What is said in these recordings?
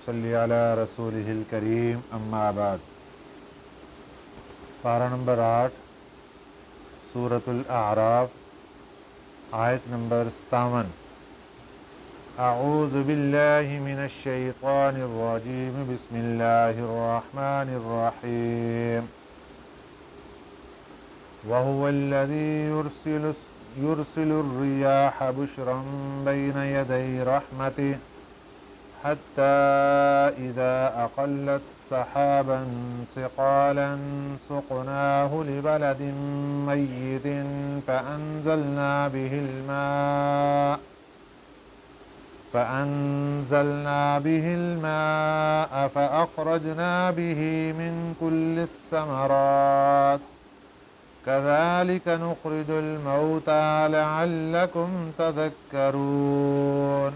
صلی علی رسولہ الکریم اما بعد۔ پارہ نمبر 8 سورۃ الاعراف، آیت نمبر 57۔ اعوذ باللہ من الشیطان الرجیم، بسم اللہ الرحمن الرحیم۔ وهو الذي يرسل الرياح بشرا بين يدي رحمته حتى إذا أقلت سحابا ثقالا سقناه لبلد ميت فأنزلنا به الماء فأخرجنا به من كل الثمرات كذلك نخرج الموتى لعلكم تذكرون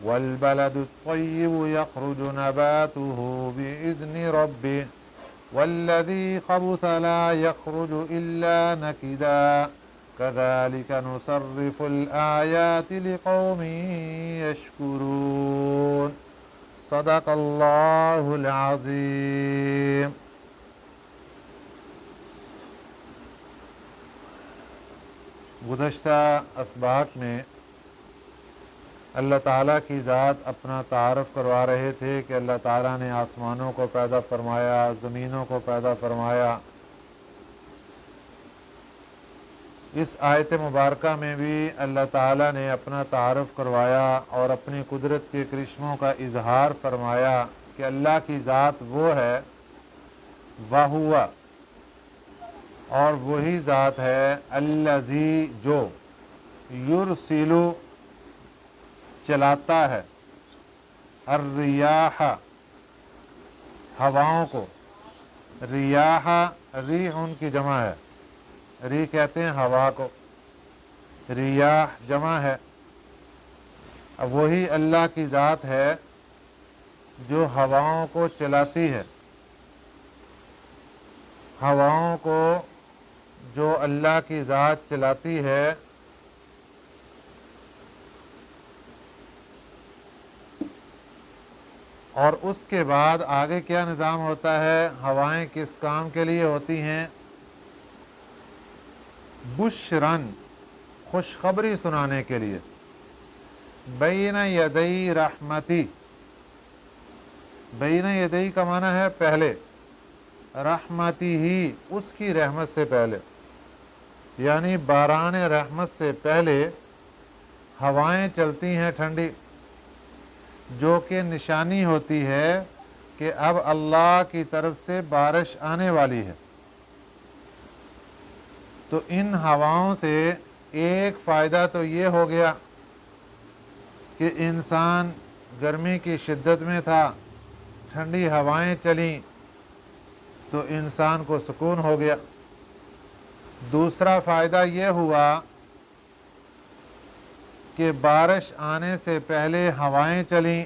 والبلد الطيب يخرج نباته بإذن ربه والذي خبث لا يخرج إلا نكدا كذلك نصرف الآيات لقوم يشكرون صدق الله العظيم۔ گزشتہ اسباق میں اللہ تعالیٰ کی ذات اپنا تعارف کروا رہے تھے کہ اللہ تعالیٰ نے آسمانوں کو پیدا فرمایا، زمینوں کو پیدا فرمایا۔ اس آیت مبارکہ میں بھی اللہ تعالیٰ نے اپنا تعارف کروایا اور اپنی قدرت کے کرشموں کا اظہار فرمایا کہ اللہ کی ذات وہ ہے، وَهُوَ، اور وہی ذات ہے، الذی، جو، یرسل، چلاتا ہے، الریاح، ہواؤں کو، ریاح، ریح ان کی جمع ہے، ری کہتے ہیں ہوا کو، ریاح جمع ہے۔ اب وہی اللہ کی ذات ہے جو ہواؤں کو چلاتی ہے۔ ہواؤں کو جو اللہ کی ذات چلاتی ہے، اور اس کے بعد آگے کیا نظام ہوتا ہے؟ ہوائیں کس کام کے لیے ہوتی ہیں؟ بشرن، خوشخبری سنانے کے لیے، بین یدی رحمتی، بین یدی کا معنی ہے پہلے، رحمتی ہی، اس کی رحمت سے پہلے، یعنی باران رحمت سے پہلے ہوائیں چلتی ہیں ٹھنڈی، جو کہ نشانی ہوتی ہے کہ اب اللہ کی طرف سے بارش آنے والی ہے۔ تو ان ہواؤں سے ایک فائدہ تو یہ ہو گیا کہ انسان گرمی کی شدت میں تھا، ٹھنڈی ہوائیں چلیں تو انسان کو سکون ہو گیا۔ دوسرا فائدہ یہ ہوا کہ بارش آنے سے پہلے ہوائیں چلیں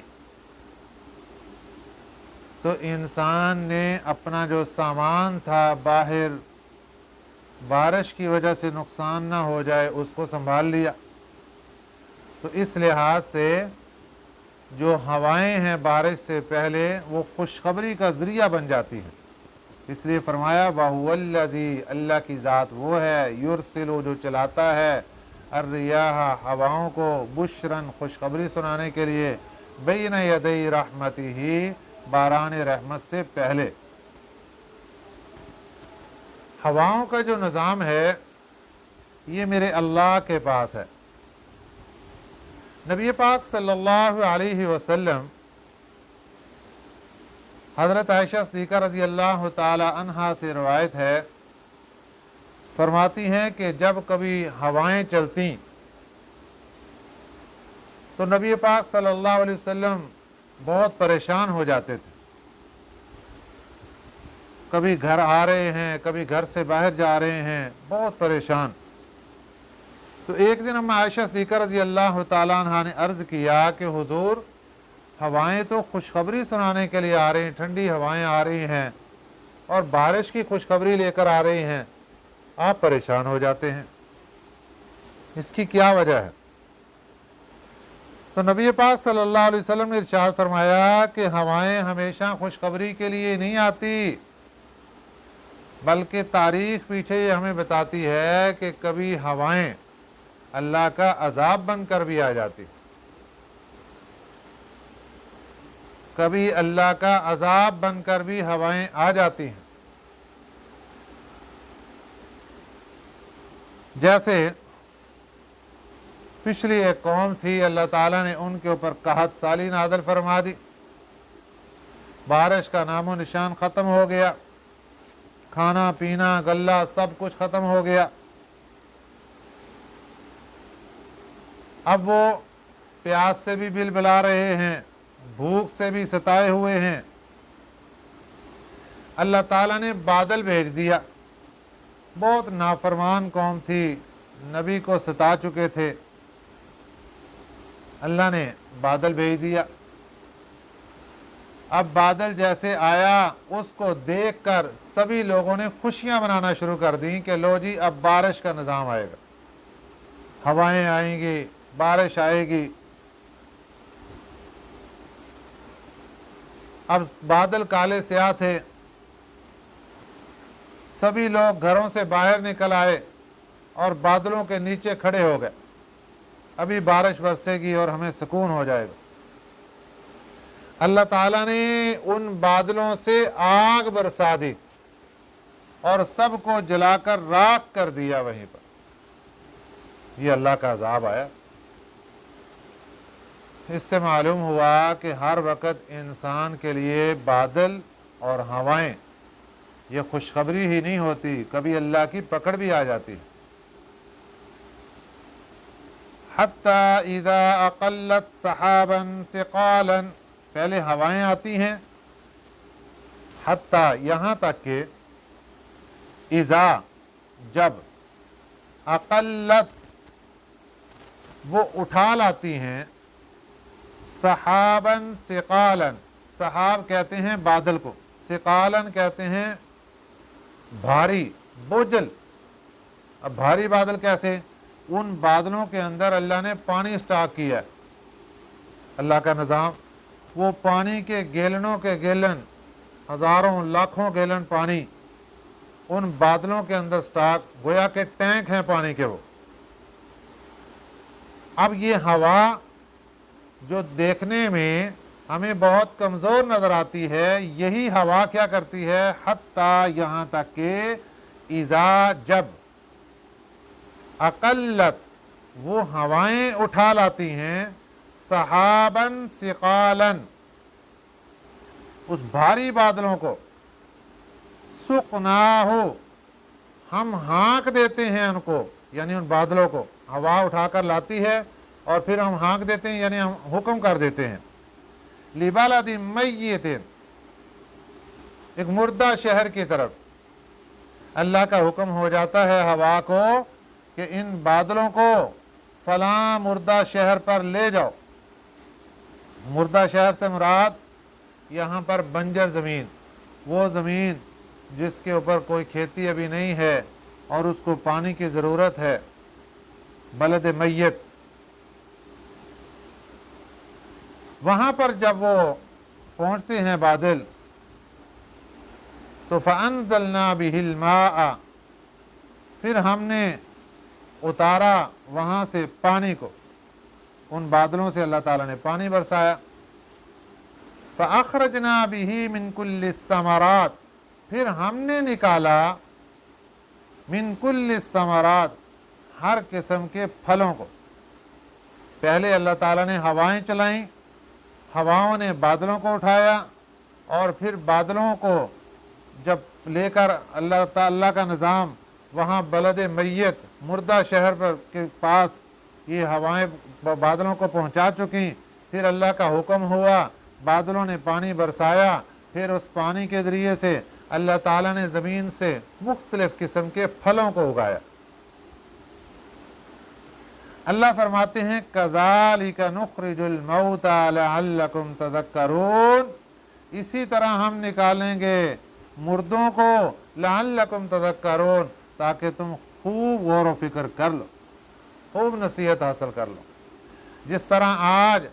تو انسان نے اپنا جو سامان تھا باہر، بارش کی وجہ سے نقصان نہ ہو جائے، اس کو سنبھال لیا۔ تو اس لحاظ سے جو ہوائیں ہیں بارش سے پہلے وہ خوشخبری کا ذریعہ بن جاتی ہیں، اس لیے فرمایا وَهُوَ الَّذِي، اللہ کی ذات وہ ہے، یرسل، جو چلاتا ہے، الریاح، ہواؤں کو، بشرن، خوشخبری سنانے کے لیے، بین یدی رحمتہ، باران رحمت سے پہلے۔ ہواؤں کا جو نظام ہے یہ میرے اللہ کے پاس ہے۔ نبی پاک صلی اللہ علیہ وسلم، حضرت عائشہ صدیقہ رضی اللہ تعالی عنہا سے روایت ہے، فرماتی ہیں کہ جب کبھی ہوائیں چلتیں تو نبی پاک صلی اللہ علیہ وسلم بہت پریشان ہو جاتے تھے۔ کبھی گھر آ رہے ہیں، کبھی گھر سے باہر جا رہے ہیں، بہت پریشان۔ تو ایک دن ہم عائشہ صدیقہ رضی اللہ تعالیٰ عنہ نے عرض کیا کہ حضور، ہوائیں تو خوشخبری سنانے کے لیے آ رہی ہیں، ٹھنڈی ہوائیں آ رہی ہیں اور بارش کی خوشخبری لے کر آ رہی ہیں، آپ پریشان ہو جاتے ہیں، اس کی کیا وجہ ہے؟ تو نبی پاک صلی اللہ علیہ وسلم نے ارشاد فرمایا کہ ہوائیں ہمیشہ خوشخبری کے لیے نہیں آتی، بلکہ تاریخ پیچھے یہ ہمیں بتاتی ہے کہ کبھی ہوائیں اللہ کا عذاب بن کر بھی آ جاتی، کبھی اللہ کا عذاب بن کر بھی ہوائیں آ جاتی ہیں۔ جیسے پچھلی ایک قوم تھی، اللہ تعالیٰ نے ان کے اوپر قحط سالی نازل فرما دی، بارش کا نام و نشان ختم ہو گیا، کھانا پینا غلہ سب کچھ ختم ہو گیا۔ اب وہ پیاس سے بھی بلبلا رہے ہیں، بھوک سے بھی ستائے ہوئے ہیں۔ اللہ تعالیٰ نے بادل بھیج دیا، بہت نافرمان قوم تھی، نبی کو ستا چکے تھے، اللہ نے بادل بھیج دیا۔ اب بادل جیسے آیا اس کو دیکھ کر سبھی لوگوں نے خوشیاں منانا شروع کر دیں کہ لو جی اب بارش کا نظام آئے گا، ہوائیں آئیں گی، بارش آئے گی۔ اب بادل کالے سیاہ تھے، سبھی لوگ گھروں سے باہر نکل آئے اور بادلوں کے نیچے کھڑے ہو گئے، ابھی بارش برسے گی اور ہمیں سکون ہو جائے گا۔ اللہ تعالیٰ نے ان بادلوں سے آگ برسا دی اور سب کو جلا کر راکھ کر دیا وہیں پر۔ یہ اللہ کا عذاب آیا۔ اس سے معلوم ہوا کہ ہر وقت انسان کے لیے بادل اور ہوائیں یہ خوشخبری ہی نہیں ہوتی، کبھی اللہ کی پکڑ بھی آ جاتی ہے۔ حتی اذا اقلت سحابا ثقالا، پہلے ہوائیں آتی ہیں، حتی یہاں تک کہ اذا جب، اقلت وہ اٹھا لاتی ہیں، سحابا ثقالا، سحاب کہتے ہیں بادل کو، ثقالا کہتے ہیں بھاری، بوجھل۔ اب بھاری بادل کیسے؟ ان بادلوں کے اندر اللہ نے پانی اسٹاک کیا ہے، اللہ کا نظام، وہ پانی کے گیلنوں کے گیلن، ہزاروں لاکھوں گیلن پانی ان بادلوں کے اندر اسٹاک، گویا کہ ٹینک ہیں پانی کے وہ۔ اب یہ ہوا جو دیکھنے میں ہمیں بہت کمزور نظر آتی ہے، یہی ہوا کیا کرتی ہے؟ حتیٰ یہاں تک کہ اذا جب، اقلت وہ ہوائیں اٹھا لاتی ہیں، سحابا ثقالا اس بھاری بادلوں کو، سقناہ ہم ہانک دیتے ہیں ان کو، یعنی ان بادلوں کو ہوا اٹھا کر لاتی ہے اور پھر ہم ہانک دیتے ہیں، یعنی ہم حکم کر دیتے ہیں، لبلد میت ایک مردہ شہر کی طرف۔ اللہ کا حکم ہو جاتا ہے ہوا کو کہ ان بادلوں کو فلاں مردہ شہر پر لے جاؤ۔ مردہ شہر سے مراد یہاں پر بنجر زمین، وہ زمین جس کے اوپر کوئی کھیتی ابھی نہیں ہے اور اس کو پانی کی ضرورت ہے، بلد میت۔ وہاں پر جب وہ پہنچتے ہیں بادل تو فَأَنزَلْنَا بِهِ الْمَاءَ، پھر ہم نے اتارا وہاں سے پانی کو، ان بادلوں سے اللہ تعالیٰ نے پانی برسایا۔ فَأَخْرَجْنَا بِهِ مِنْ كُلِّ الثَّمَرَاتِ، پھر ہم نے نکالا من کل الثمرات ہر قسم کے پھلوں کو۔ پہلے اللہ تعالیٰ نے ہوائیں چلائیں، ہواؤں نے بادلوں کو اٹھایا اور پھر بادلوں کو جب لے کر اللہ تعالیٰ کا نظام وہاں بلد میت مردہ شہر پر کے پاس یہ ہوائیں بادلوں کو پہنچا چکیں، پھر اللہ کا حکم ہوا، بادلوں نے پانی برسایا، پھر اس پانی کے ذریعے سے اللہ تعالیٰ نے زمین سے مختلف قسم کے پھلوں کو اگایا۔ اللہ فرماتے ہیں کذالک نخرج الموتى لعلکم تذکرون، اسی طرح ہم نکالیں گے مردوں کو، لعلکم تذکرون، تاکہ تم خوب غور و فکر کر لو، خوب نصیحت حاصل کر لو۔ जिस तरह आज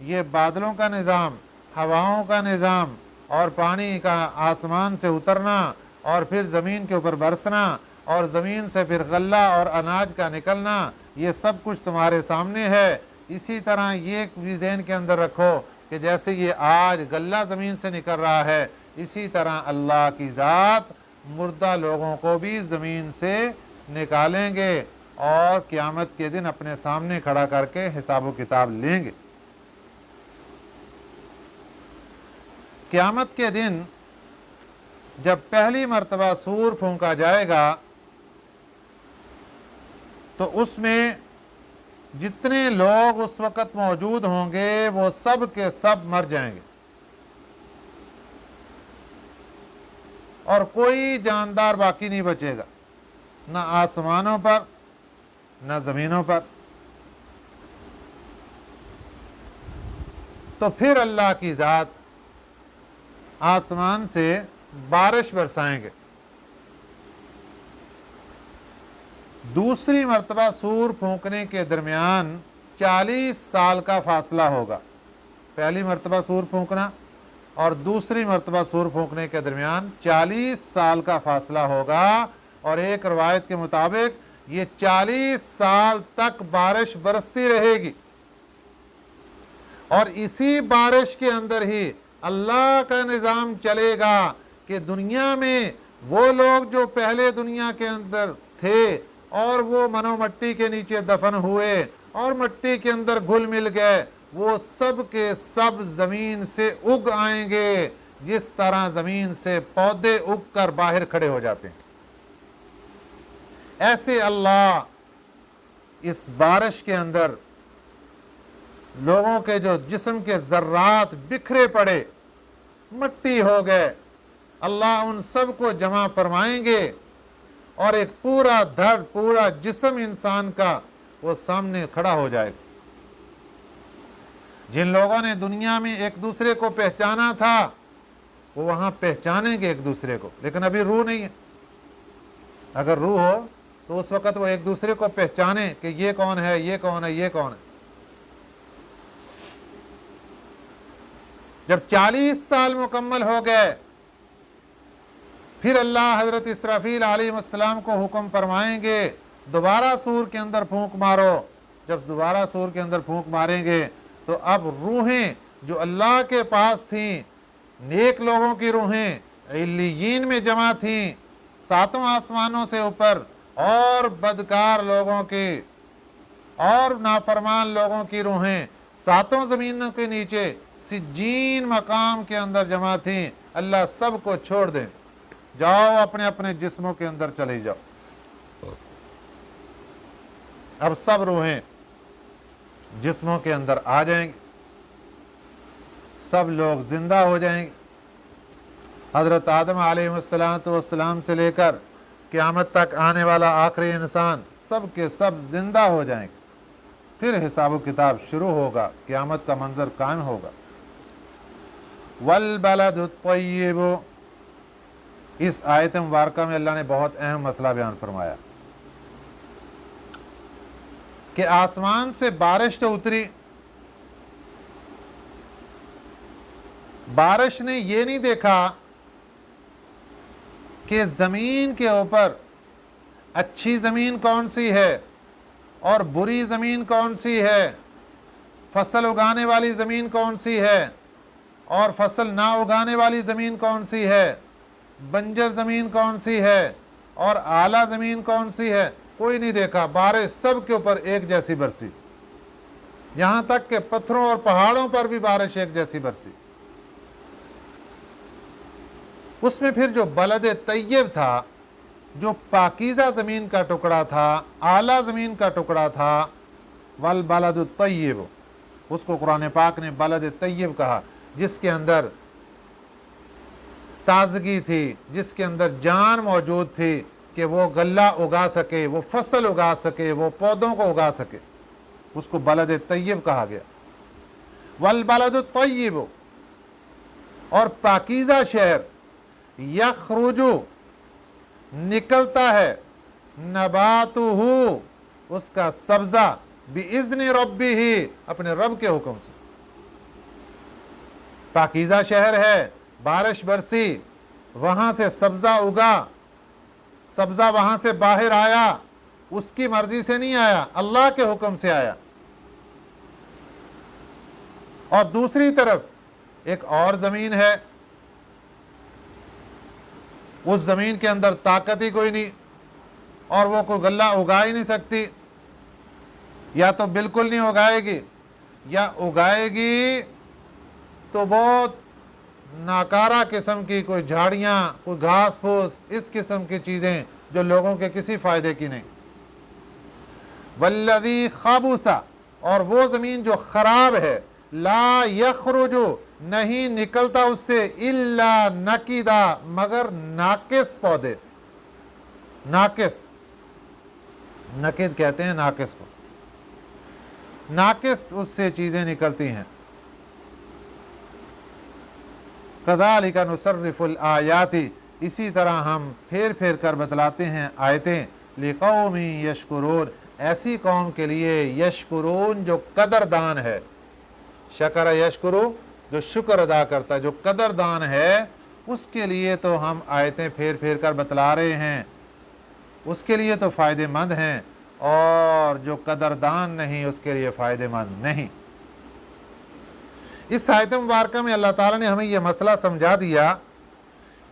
ये बादलों का निज़ाम, हवाओं का निज़ाम और पानी का आसमान से उतरना और फिर ज़मीन के ऊपर बरसना और ज़मीन से फिर गल्ला और अनाज का निकलना, ये सब कुछ तुम्हारे सामने है। इसी तरह ये भी ज़हन के अंदर रखो कि जैसे ये आज गल्ला ज़मीन से निकल रहा है, इसी तरह अल्लाह की ज़ात मुर्दा लोगों को भी ज़मीन से निकालेंगे और क़यामत के दिन अपने सामने खड़ा करके हिसाब व किताब लेंगे। क़यामत के दिन जब पहली मर्तबा सूर फूंका जाएगा तो उसमें जितने लोग उस वक़्त मौजूद होंगे वो सब के सब मर जाएंगे और कोई जानदार बाकी नहीं बचेगा, न आसमानों पर न ज़मीनों पर। तो फिर अल्लाह की ज़ात आसमान से बारिश बरसाएंगे। दूसरी मर्तबा सूर फूंकने के दरमियान 40 साल का फासला होगा। पहली मर्तबा सूर फूंकना और दूसरी मर्तबा सूर फूंकने के दरमियान 40 साल का फासला होगा और एक रवायत के मुताबिक ये 40 साल तक बारिश बरसती रहेगी और इसी बारिश के अंदर ही अल्लाह का निज़ाम चलेगा कि दुनिया में वो लोग जो पहले दुनिया के अंदर थे और वो मनो मट्टी के नीचे दफन हुए और मट्टी के अंदर घुल मिल गए, वो सब के सब ज़मीन से उग आएंगे जिस तरह ज़मीन से पौधे उग कर बाहर खड़े हो जाते हैं। ऐसे अल्लाह इस बारिश के अंदर लोगों के जो जिस्म के ज़र्रात बिखरे पड़े, मट्टी हो गए, अल्लाह उन सब को जमा फरमाएंगे और एक पूरा धड़, पूरा जिस्म इंसान का वो सामने खड़ा हो जाएगा। जिन लोगों ने दुनिया में एक दूसरे को पहचाना था वो वहां पहचानेंगे एक दूसरे को, लेकिन अभी रूह नहीं है। अगर रूह हो तो उस वक्त वो एक दूसरे को पहचाने कि ये कौन है, ये कौन है, ये कौन है। जब 40 साल मुकम्मल हो गए फिर अल्लाह हजरत इसराफील अलैहिस्सलाम को हुक्म फरमाएंगे दोबारा सूर के अंदर फूंक मारो। जब दोबारा सूर के अंदर फूंक मारेंगे तो अब रूहें जो अल्लाह के पास थीं, नेक लोगों की रूहें इल्लियीन में जमा थीं सातों आसमानों से ऊपर, और बदकार लोगों की और नाफरमान लोगों की रूहें सातों ज़मीनों के नीचे सिज्जीन मकाम के अंदर जमा थीं। अल्लाह सब को छोड़ दें, जाओ अपने अपने जिस्मों के अंदर चले जाओ। अब सब रूहें जिस्मों के अंदर आ जाएंगे, सब लोग जिंदा हो जाएंगे। हजरत आदम अलैहिस्सलाम से लेकर क़यामत तक आने वाला आखिरी इंसान सब के सब जिंदा हो जाएंगे। फिर हिसाब किताब शुरू होगा, क़यामत का मंजर कायम होगा। वल बलदु तय्यिब, इस आयत मुबारका में अल्लाह ने बहुत अहम मसला बयान फरमाया कि आसमान से बारिश तो उतरी, बारिश ने ये नहीं देखा कि ज़मीन के ऊपर अच्छी ज़मीन कौन सी है और बुरी ज़मीन कौन सी है, फसल उगाने वाली ज़मीन कौन सी है और फसल ना उगाने वाली ज़मीन कौन सी है, बंजर ज़मीन कौन सी है और आला ज़मीन कौन सी है, कोई नहीं देखा। बारिश सब के ऊपर एक जैसी बरसी, यहाँ तक कि पत्थरों और पहाड़ों पर भी बारिश एक जैसी बरसी। उसमें फिर जो बलद तय्यब था, जो पाकीज़ा ज़मीन का टुकड़ा था, आला ज़मीन का टुकड़ा था, वल बलद तय्यब, उसको कुरान पाक ने बलद तय्यब कहा, जिसके अंदर ताजगी थी, जिसके अंदर जान मौजूद थी कि वो गल्ला उगा सके, वो फसल उगा सके, वो पौधों को उगा सके, उसको बलद तय्यब कहा गया। वल बलद तय्यब, और पाकीज़ा शहर, यखरुजु, निकलता है, नबातुहु, उसका सब्ज़ा, बिइज़्नि रब्बिही, अपने रब के हुक्म से। पाकीज़ा शहर है, बारिश बरसी, वहां से सब्जा उगा, सब्जा वहां से बाहर आया, उसकी मर्जी से नहीं आया, अल्लाह के हुक्म से आया। और दूसरी तरफ एक और जमीन है, उस जमीन के अंदर ताकत ही कोई नहीं, और वो कोई गल्ला उगा ही नहीं सकती, या तो बिल्कुल नहीं उगाएगी, या उगाएगी तो बहुत नाकारा किस्म की कोई झाड़ियाँ, कोई घास फूस, इस किस्म की चीज़ें जो लोगों के किसी फ़ायदे की नहीं। वल्लज़ी खाबूसा, और वो ज़मीन जो ख़राब है, ला यखरुजु, नहीं निकलता उससे, इल्ला नकीदा, मगर नाकिस पौधे। नाकिस, नकीद कहते हैं नाकिस को, नाकिस उससे चीज़ें निकलती हैं। कज़ालिका नुसर्रिफुल आयाति, इसी तरह हम फेर फेर कर बतलाते हैं आयतें, लिक़ौमी यशकुरून, ऐसी कौम के लिए, यशकुरून जो कदरदान है, शकर यशकुरु जो शुक्र अदा करता है, जो कदरदान है, उसके लिए तो हम आयतें फेर फेर कर बतला रहे हैं, उसके लिए तो फ़ायदेमंद हैं, और जो कदरदान नहीं उसके लिए फ़ायदेमंद नहीं। इस आयत मुबारक में अल्लाह ताला ने हमें यह मसला समझा दिया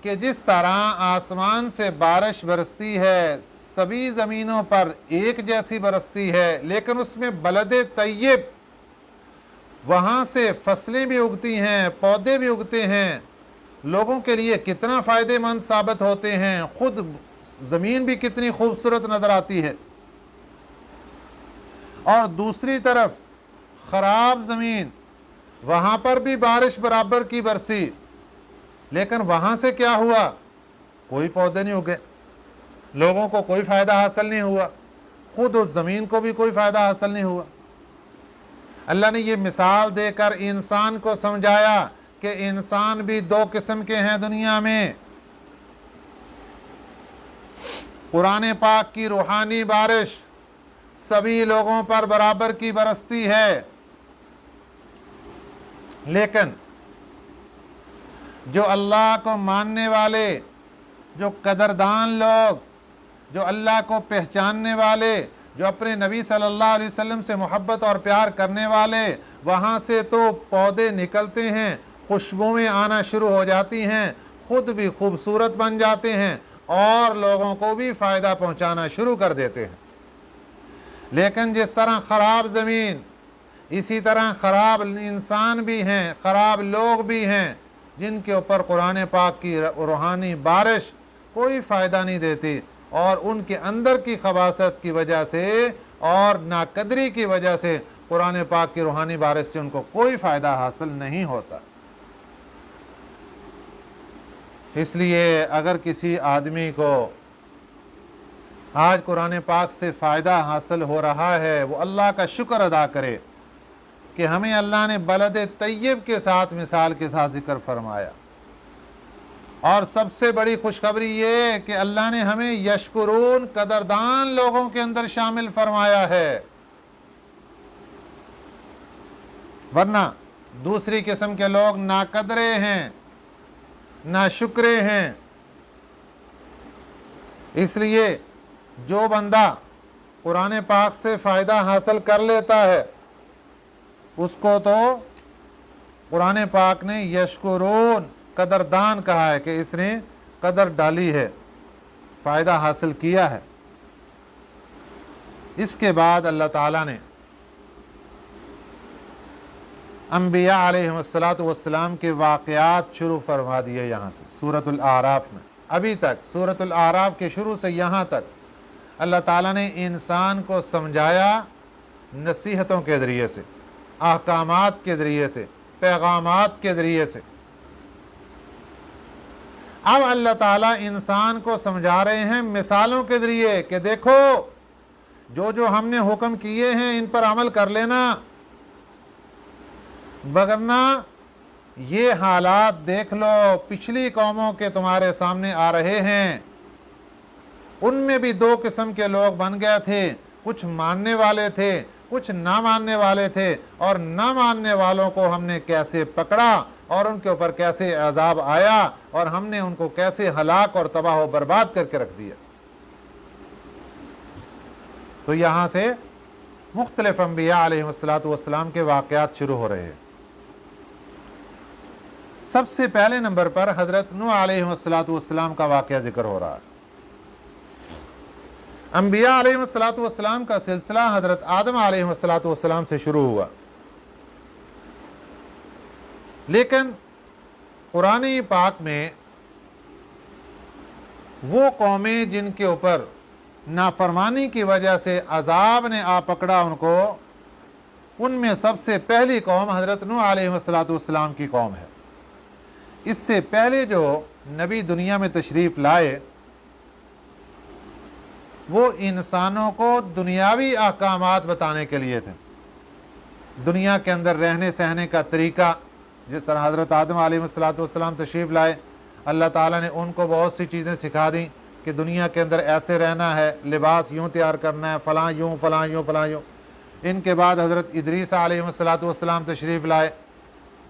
कि जिस तरह आसमान से बारिश बरसती है, सभी ज़मीनों पर एक जैसी बरसती है, लेकिन उसमें बलदे तय्यब, वहाँ से फसलें भी उगती हैं, पौधे भी उगते हैं, लोगों के लिए कितना फ़ायदेमंद साबित होते हैं, खुद ज़मीन भी कितनी खूबसूरत नज़र आती है। और दूसरी तरफ ख़राब ज़मीन, वहाँ पर भी बारिश बराबर की बरसी, लेकिन वहाँ से क्या हुआ, कोई पौधे नहीं उगे, लोगों को कोई फ़ायदा हासिल नहीं हुआ, खुद उस ज़मीन को भी कोई फ़ायदा हासिल नहीं हुआ। अल्लाह ने ये मिसाल देकर इंसान को समझाया कि इंसान भी दो किस्म के हैं दुनिया में। कुरान पाक की रूहानी बारिश सभी लोगों पर बराबर की बरसती है, लेकिन जो अल्लाह को मानने वाले, जो कदरदान लोग, जो अल्लाह को पहचानने वाले, जो अपने नबी सल्लल्लाहु अलैहि वसल्लम से मोहब्बत और प्यार करने वाले, वहाँ से तो पौधे निकलते हैं, खुशबुएं आना शुरू हो जाती हैं, खुद भी खूबसूरत बन जाते हैं और लोगों को भी फ़ायदा पहुँचाना शुरू कर देते हैं। लेकिन जिस तरह ख़राब ज़मीन, इसी तरह ख़राब इंसान भी हैं, ख़राब लोग भी हैं, जिनके ऊपर कुरान पाक की रूहानी बारिश कोई फ़ायदा नहीं देती, और उनके अंदर की खबासत की वजह से और नाकदरी की वजह से कुरान पाक की रूहानी बारिश से उनको कोई फ़ायदा हासिल नहीं होता। इसलिए अगर किसी आदमी को आज कुरान पाक से फ़ायदा हासिल हो रहा है, वो अल्लाह का शुक्र अदा करे कि हमें अल्लाह ने बलद तय्यब के साथ मिसाल के साथ ज़िक्र फरमाया। और सबसे बड़ी खुशखबरी ये कि अल्लाह ने हमें यशकुरून कदरदान लोगों के अंदर शामिल फरमाया है, वरना दूसरी किस्म के लोग नाकदरे हैं, ना शुक्रे हैं। इसलिए जो बंदा कुरान पाक से फ़ायदा हासिल कर लेता है, उसको तो कुरान पाक ने यशकुरून कदरदान कहा है कि इसने कदर डाली है, फ़ायदा हासिल किया है। इसके बाद अल्लाह ताला ने अम्बिया अलैहिमुस्सलातु वस्सलाम के वाक़यात शुरू फरमा दिए। यहाँ से सूरतुल आराफ में, अभी तक सूरतुल आराफ के शुरू से यहाँ तक अल्लाह ताला ने इंसान को समझाया नसीहतों के ज़रिए से, अहकामात के ज़रिए से, पैगामात के ज़रिए से। अब अल्लाह ताला इंसान को समझा रहे हैं मिसालों के ज़रिए कि देखो, जो जो हमने हुक्म किए हैं इन पर अमल कर लेना, वरना ये हालात देख लो पिछली कौमों के तुम्हारे सामने आ रहे हैं। उनमें भी दो किस्म के लोग बन गए थे, कुछ मानने वाले थे کچھ نہ ماننے والے تھے اور نہ ماننے والوں کو ہم نے کیسے پکڑا اور ان کے اوپر کیسے عذاب آیا اور ہم نے ان کو کیسے ہلاک اور تباہ و برباد کر کے رکھ دیا۔ تو یہاں سے مختلف انبیاء علیہ السلام کے واقعات شروع ہو رہے ہیں۔ سب سے پہلے نمبر پر حضرت نوح علیہ السلام کا واقعہ ذکر ہو رہا ہے۔ انبیاء علیہ السلام کا سلسلہ حضرت آدم علیہ السلام سے شروع ہوا، لیکن قرآن پاک میں وہ قومیں جن کے اوپر نافرمانی کی وجہ سے عذاب نے آ پکڑا ان میں سب سے پہلی قوم حضرت نوح علیہ السلام کی قوم ہے۔ اس سے پہلے جو نبی دنیا میں تشریف لائے وہ انسانوں کو دنیاوی احکامات بتانے کے لیے تھے، دنیا کے اندر رہنے سہنے کا طریقہ۔ جس طرح حضرت آدم علیہ السلام تشریف لائے، اللہ تعالیٰ نے ان کو بہت سی چیزیں سکھا دیں کہ دنیا کے اندر ایسے رہنا ہے، لباس یوں تیار کرنا ہے، فلاں یوں فلاں یوں فلاں یوں۔ ان کے بعد حضرت ادریس علیہ السلام تشریف لائے،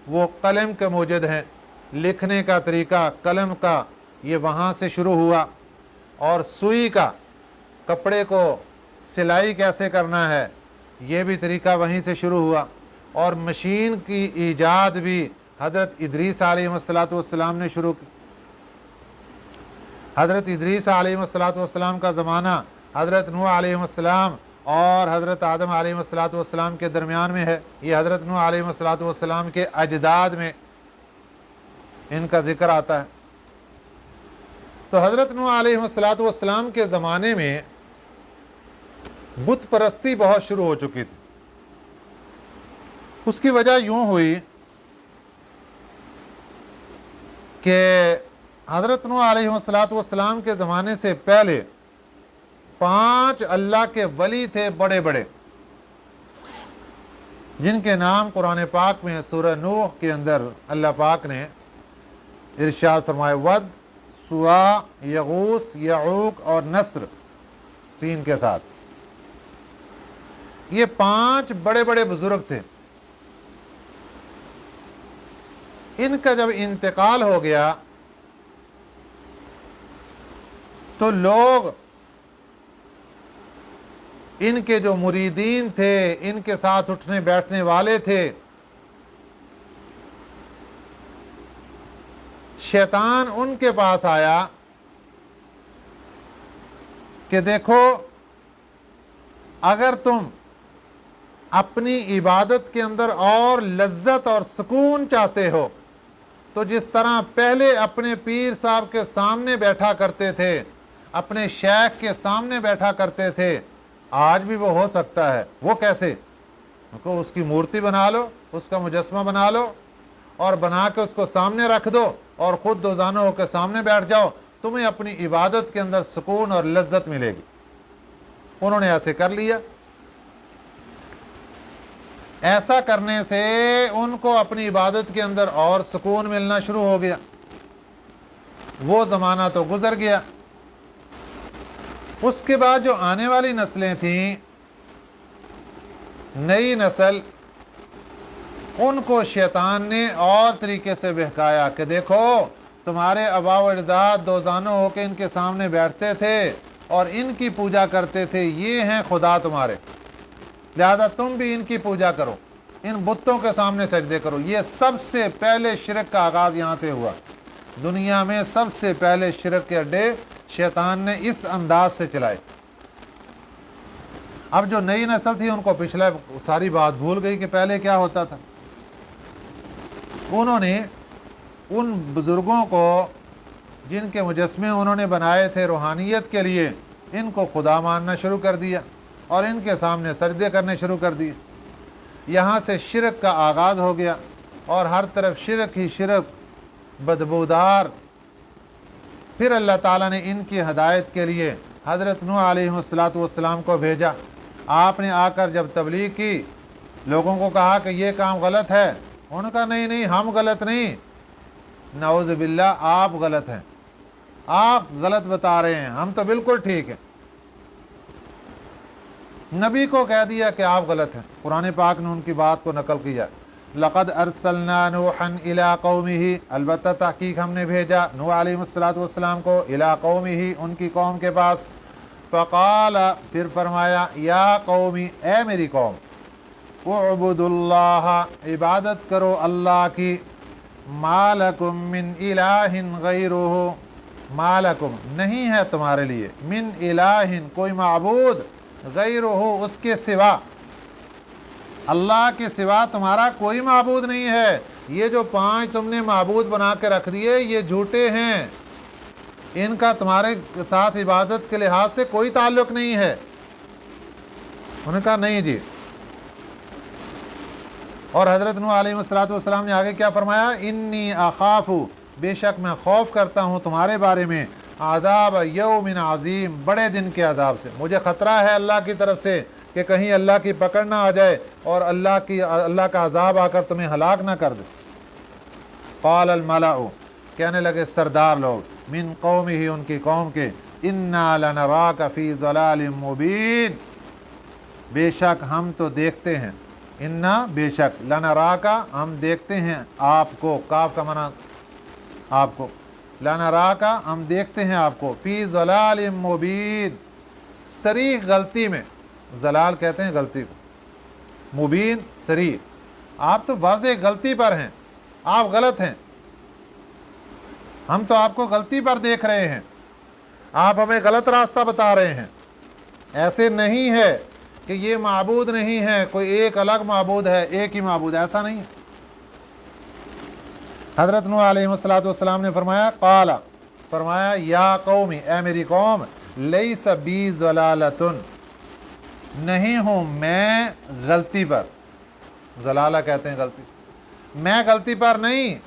وہ قلم کے موجد ہیں، لکھنے کا طریقہ قلم کا یہ وہاں سے شروع ہوا، اور سوئی کا، کپڑے کو سلائی کیسے کرنا ہے یہ بھی طریقہ وہیں سے شروع ہوا، اور مشین کی ایجاد بھی حضرت ادریس علیہ السلام نے شروع کی۔ حضرت ادریس علیہ السلام کا زمانہ حضرت نوح علیہ السلام اور حضرت آدم علیہ السلام کے درمیان میں ہے۔ یہ حضرت نوح علیہ السلام کے اجداد میں ان کا ذکر آتا ہے۔ تو حضرت نوح علیہ السلام کے زمانے میں بت پرستی بہت شروع ہو چکی تھی۔ اس کی وجہ یوں ہوئی کہ حضرت نوح علیہ السلام کے زمانے سے پہلے 5 اللہ کے ولی تھے بڑے بڑے، جن کے نام قرآن پاک میں سورہ نوح کے اندر اللہ پاک نے ارشاد فرمائے، ود، سوا، یغوث، یعوق اور نصر، سین کے ساتھ۔ یہ 5 بڑے بڑے بزرگ تھے۔ ان کا جب انتقال ہو گیا تو لوگ ان کے جو مریدین تھے، ان کے ساتھ اٹھنے بیٹھنے والے تھے، شیطان ان کے پاس آیا کہ دیکھو، اگر تم اپنی عبادت کے اندر اور لذت اور سکون چاہتے ہو تو جس طرح پہلے اپنے پیر صاحب کے سامنے بیٹھا کرتے تھے، اپنے شیخ کے سامنے بیٹھا کرتے تھے، آج بھی وہ ہو سکتا ہے۔ وہ کیسے؟ اس کی مورتی بنا لو، اس کا مجسمہ بنا لو اور بنا کے اس کو سامنے رکھ دو اور خود دوزانہ ہو کے سامنے بیٹھ جاؤ، تمہیں اپنی عبادت کے اندر سکون اور لذت ملے گی۔ انہوں نے ایسے کر لیا۔ ایسا کرنے سے ان کو اپنی عبادت کے اندر اور سکون ملنا شروع ہو گیا۔ وہ زمانہ تو گزر گیا۔ اس کے بعد جو آنے والی نسلیں تھیں، نئی نسل، ان کو شیطان نے اور طریقے سے بہکایا کہ دیکھو، تمہارے آباء و اجداد دوزانہ ہو کے ان کے سامنے بیٹھتے تھے اور ان کی پوجا کرتے تھے، یہ ہیں خدا تمہارے، لہذا تم بھی ان کی پوجا کرو، ان بتوں کے سامنے سجدے کرو۔ یہ سب سے پہلے شرک کا آغاز یہاں سے ہوا۔ دنیا میں سب سے پہلے شرک کے اڈے شیطان نے اس انداز سے چلائے۔ اب جو نئی نسل تھی ان کو پچھلا ساری بات بھول گئی کہ پہلے کیا ہوتا تھا۔ انہوں نے ان بزرگوں کو جن کے مجسمے انہوں نے بنائے تھے روحانیت کے لیے، ان کو خدا ماننا شروع کر دیا اور ان کے سامنے سجدے کرنے شروع کر دیے۔ یہاں سے شرک کا آغاز ہو گیا اور ہر طرف شرک ہی شرک، بدبودار۔ پھر اللہ تعالیٰ نے ان کی ہدایت کے لیے حضرت نوح علیہ السلام کو بھیجا۔ آپ نے آ کر جب تبلیغ کی، لوگوں کو کہا کہ یہ کام غلط ہے، انہوں نے کہا نہیں ہم غلط نہیں، نعوذ باللہ آپ غلط ہیں، آپ غلط بتا رہے ہیں، ہم تو بالکل ٹھیک ہیں۔ नबी को कह दिया कि आप गलत हैं। कुरान पाक ने उनकी बात को नकल किया। लक़द अरसलना नूहन इला कौमिही, अलबत्ता तहकीक हमने भेजा नूह अलैहिस्सलातु वस्सलाम को, इला कौमिही, उनकी कौम के पास। फ़क़ाल, फिर फरमाया, या कौमी, ए मेरी कौम, उअबुदुल्लाह, इबादत करो अल्लाह की, मालकुम मिन इलाहिन गैरुहु, मालकुम, नहीं है तुम्हारे लिए, मिन इलाहिन, कोई माबूद, गैरुहु, उसके सिवा, अल्लाह के सिवा तुम्हारा कोई माबूद नहीं है। ये जो 5 तुमने माबूद बना के रख दिए ये झूठे हैं, इनका तुम्हारे साथ इबादत के लिहाज से कोई ताल्लुक नहीं है। उन्होंने कहा नहीं जी। और हज़रत नूह अलैहिस्सलातु वस्सलाम ने आगे क्या फरमाया, इन्नी अखाफु, बेशक मैं खौफ करता हूँ तुम्हारे बारे में, आदाब यौमिन अज़ीम, बड़े दिन के अजाब से। मुझे ख़तरा है अल्लाह की तरफ से कि कहीं अल्लाह की पकड़ ना आ जाए और अल्लाह का अजाब आकर तुम्हें हलाक ना कर दे। क़ाल अल मलाउ, कहने लगे सरदार लोग, मिन कौमिही, उनकी कौम के, इन्ना लनराका फ़ी ज़लालिम मुबीन, बेशक हम तो देखते हैं, इन्ना बेशक, लनराका हम देखते हैं आपको, काफ का मना आपको, लनराका हम देखते हैं आपको, फ़ी ज़लालिम मुबीन, सरीह गलती में, ज़लाल कहते हैं गलती को, मुबीन सरीह, आप तो वाज़ेह गलती पर हैं, आप गलत हैं, हम तो आपको गलती पर देख रहे हैं, आप हमें गलत रास्ता बता रहे हैं। ऐसे नहीं है कि ये माबूद नहीं है, कोई एक अलग माबूद है, एक ही माबूद, ऐसा नहीं है। हज़रत नूह अलैहिस्सलातु वस्सलाम ने फरमाया, क़ाला, फरमाया, या कौमी, ए मेरी कौम, लैसा बी ज़लालतुन, नहीं हूँ मैं गलती पर, ज़लाला कहते हैं गलती, मैं गलती पर नहीं,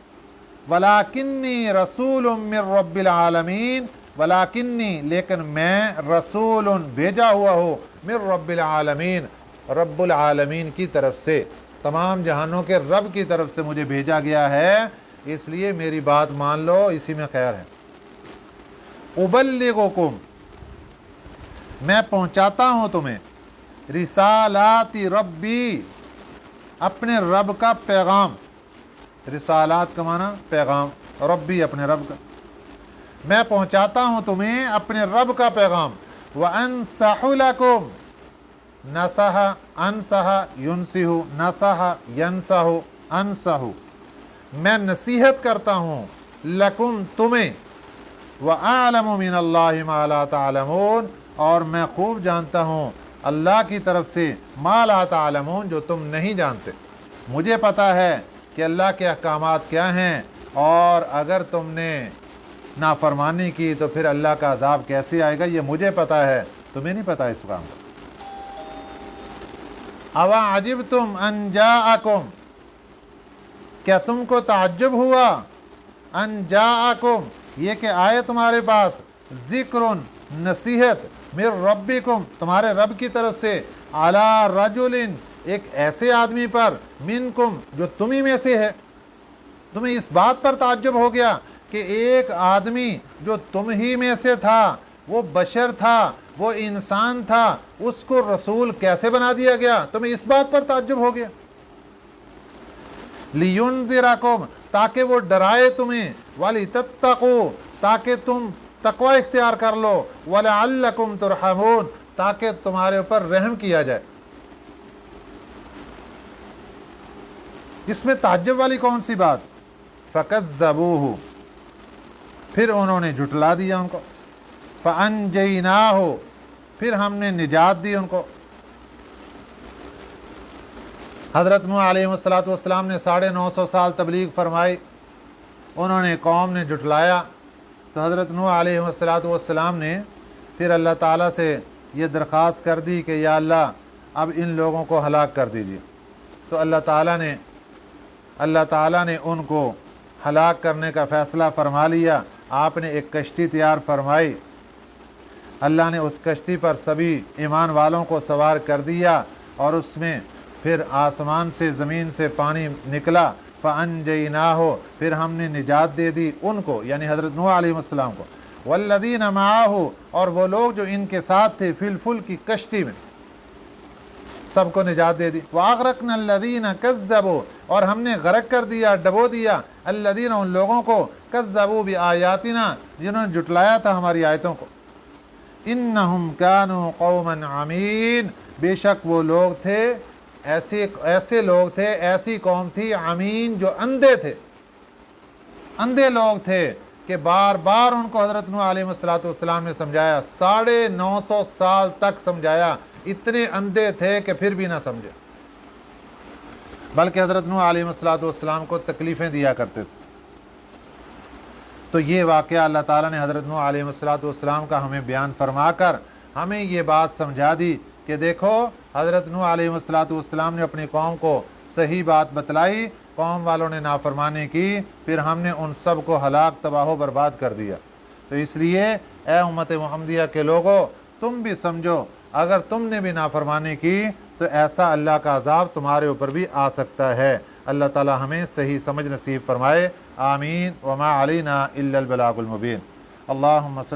वलाकिन्नी रसूलुम मिर रब्बिल आलमीन, वलाकिन्नी, लेकिन मैं रसूलुन, भेजा हुआ हूँ, मिर रब्बिल आलमीन, रब्बुल आलमीन की तरफ से, तमाम जहानों के रब की तरफ से मुझे भेजा गया है, इसलिए मेरी बात मान लो, इसी में खैर है। उबल्लिगुकुम, मैं पहुँचाता हूँ तुम्हें, रिसालाती रब्बी, अपने रब का पैगाम, रिसालात का माना पैगाम, रब्बी अपने रब का, मैं पहुँचाता हूँ तुम्हें अपने रब का पैगाम। व अनसहु लकुम, नसह, अनसह युनसिहु, नसह यनसहु, अनसहु, मैं नसीहत करता हूँ, लकुम तुम्हें, व आलमु मिनल्लाहि मा ला तालमून, और मैं खूब जानता हूँ अल्लाह की तरफ से, मा ला तालमून, जो तुम नहीं जानते। मुझे पता है कि अल्लाह के अहकामात क्या हैं, और अगर तुमने नाफरमानी की तो फिर अल्लाह का अजाब कैसे आएगा, ये मुझे पता है, तुम्हें नहीं पता इस काम का। अवा अजिबतुम अन जाअकुम, क्या तुमको ताज्जुब हुआ, अन जाअकुम, ये कि आए तुम्हारे पास, ज़िक्रुन, नसीहत, मिर रब्बिकुम, तुम्हारे रब की तरफ से, अला रजुलिन, एक ऐसे आदमी पर, मिनकुम, जो तुम्ही में से है। तुम्हें इस बात पर ताज्जुब हो गया कि एक आदमी जो तुम ही में से था, वो बशर था, वो इंसान था, उसको रसूल कैसे बना दिया गया, तुम्हें इस बात पर ताज्जुब हो गया। लियुनज़िरकुम, ताकि वो डराए तुम्हें, वलितत्तकू, ताकि तुम तकवा इख्तियार कर लो, वलअल्लकुम तुरहमून, ताकि तुम्हारे ऊपर रहम किया जाए। इसमें ताज्जुब वाली कौन सी बात। फ़कज़्ज़बूहु, फिर उन्होंने झुटला दिया उनको। फ़अनजयनाहु, फिर हमने निजात दी उनको। हज़रत नूह अलैहिस्सलातु वस्सलाम ने 950 साल तबलीग फरमाई, उन्होंने कौम ने झुटलाया, तो हज़रत नूह अलैहिस्सलातु वस्सलाम ने फिर अल्लाह ताला से ये दरख्वास्त कर दी कि या अल्लाह अब इन लोगों को हलाक कर दीजिए। तो अल्लाह ताला ने उनको हलाक करने का फ़ैसला फरमा लिया। आपने एक कश्ती तैयार फरमाई, अल्लाह ने उस कश्ती पर सभी ईमान वालों को सवार कर दिया, और उसमें फिर आसमान से ज़मीन से पानी निकला। फ़अनजयनाहु, फिर हमने निजात दे दी उनको, यानी हज़रत नूह अलैहिस्सलाम को। वल्लज़ीना माअहु, और वो लोग जो इनके साथ थे, फिल फुल्क की कश्ती में। سب کو نجات دے دی۔ وَأَغْرَقْنَا الَّذِينَ كَذَّبُوا، اور ہم نے غرق کر دیا، ڈبو دیا، الَّذِينَ ان لوگوں کو، كَذَّبُوا بِآيَاتِنَا جنہوں نے جھٹلایا تھا ہماری آیتوں کو۔ إِنَّهُمْ كَانُوا قَوْمًا عَمِينَ، بے شک وہ لوگ تھے، ایسے لوگ تھے، ایسی قوم تھی، عمین جو اندھے تھے، اندھے لوگ تھے کہ بار بار ان کو حضرت نوح علیہ السلام نے سمجھایا، 950 سال تک سمجھایا، اتنے اندھے تھے کہ پھر بھی نہ سمجھے، بلکہ حضرت نوح علیہ السلام کو تکلیفیں دیا کرتے تھے۔ تو یہ واقعہ اللہ تعالیٰ نے حضرت نوح علیہ السلام کا ہمیں بیان فرما کر ہمیں یہ بات سمجھا دی کہ دیکھو حضرت نوح علیہ السلام نے اپنی قوم کو صحیح بات بتلائی، قوم والوں نے نافرمانی کی، پھر ہم نے ان سب کو ہلاک، تباہ و برباد کر دیا۔ تو اس لیے اے امت محمدیہ کے لوگوں، تم بھی سمجھو اگر تم نے بھی نافرمانی کی تو ایسا اللہ کا عذاب تمہارے اوپر بھی آ سکتا ہے۔ اللہ تعالی ہمیں صحیح سمجھ نصیب فرمائے، آمین۔ وما علینا الا البلاغ المبین۔ اللہم صلی